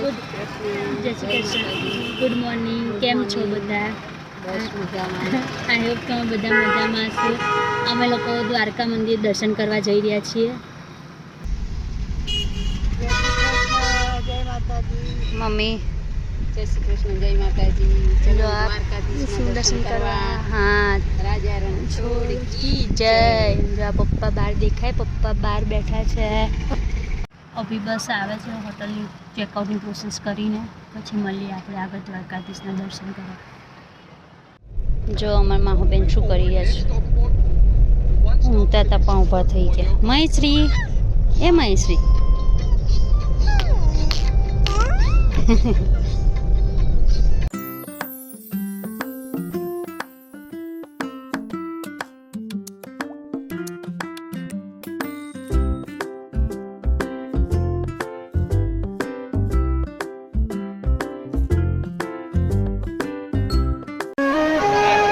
જય Shri Krishna. Good morning. કેમ છો બધા? બસ મજામાં. આઈ હોપ તમે બધા મજામાં હશો. અમે લોકો દ્વારકા મંદિર દર્શન કરવા જઈ રહ્યા છીએ. જય માતાજી. મમ્મી જય શ્રી કૃષ્ણ. જય માતાજી. ચલો જો આ દ્વારકાધીશના દર્શન કરવા. હા, રાજા રણછોડ કી જય. જો આ પપ્પા બહાર દેખાય, પપ્પા બહાર બેઠા છે. અભી બસ આવે છે હોટલની ચેકઆઉટની પ્રોસેસ કરીને. પછી મળીએ આપણે આગળ દ્વારકાધીશના દર્શન કરવા. જો અમારા માહુબેન શું કરી રહ્યા છે? ઊંઘતા હતા પણ ઊભા થઈ ગયા. મહેશ્રી, એ મહેશ્રી.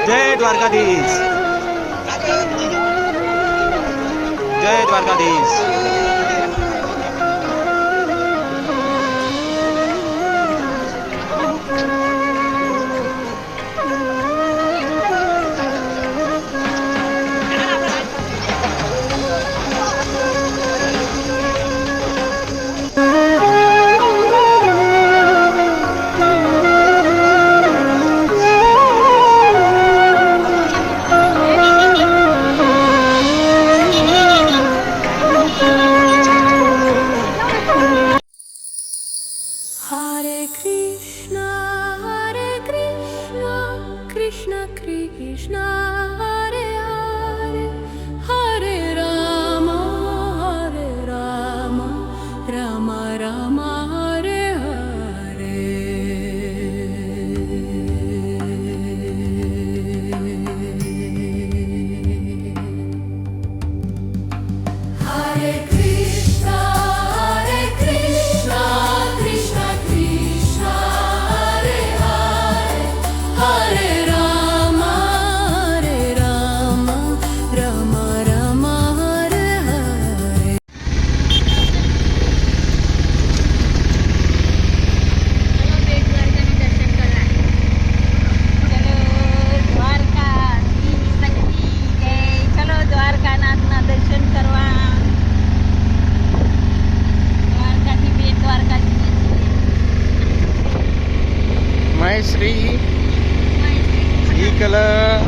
जय द्वारकाधीश, जय Dwarkadhish. Krishna Krishna Hare Hare Hare Rama Rama Rama Hare Hare Hare Krishna Krishna Krishna Hare Hare Hare Rama Rama Rama Hare Hare. ચલો બેટ દ્વારકાના દર્શન કરવા. ચલો દ્વારકાધીશ શક્તિ જય. ચલો દ્વારકાનાથના દર્શન કરવા. દ્વારકાથી બેટ દ્વારકા જઈએ છીએ. महेश्री મહેશ્રી. कलर.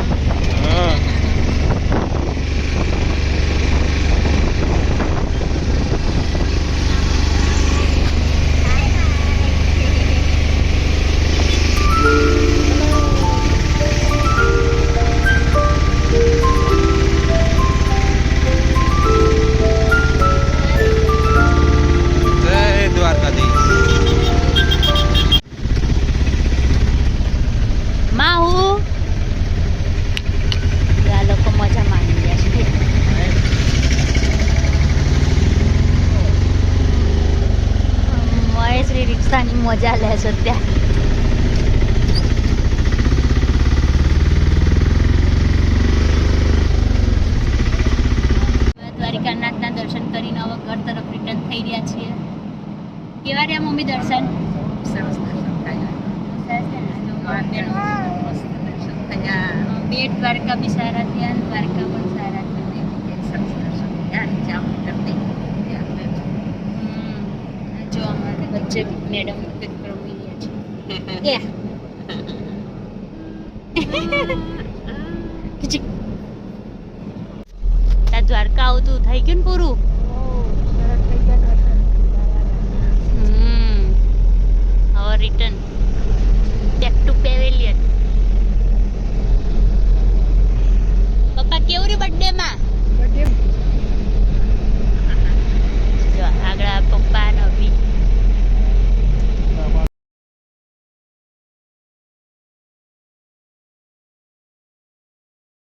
जय द्वारकाधीश. માહુ આ લોકો મજા માણી રહ્યા છે. મહેશ્રી રિક્ષાની મજા લે છે ત્યાં. દ્વારિકાનાથના દર્શન કરીને હવે ઘર તરફ રિટર્ન થઈ રહ્યા છીએ. કેવા રહ્યા મમ્મી દર્શન? સરસ દર્શન થયા. મસ્ત દર્શન થયા. બેટ દ્વારકા બી સારા થયા અને દ્વારકા પણ સારા થયા. સરસ દર્શન થયા. જામુન કરતી જો અમારે વચ્ચે મેડમ કંઈક રમી રહ્યા છે. ત્યાં દ્વારકા આવતું થઈ ગયું ને પૂરું. હવે રિટર્ન બેક ટુ પેવેલિયન. પપ્પા કેવું રહ્યું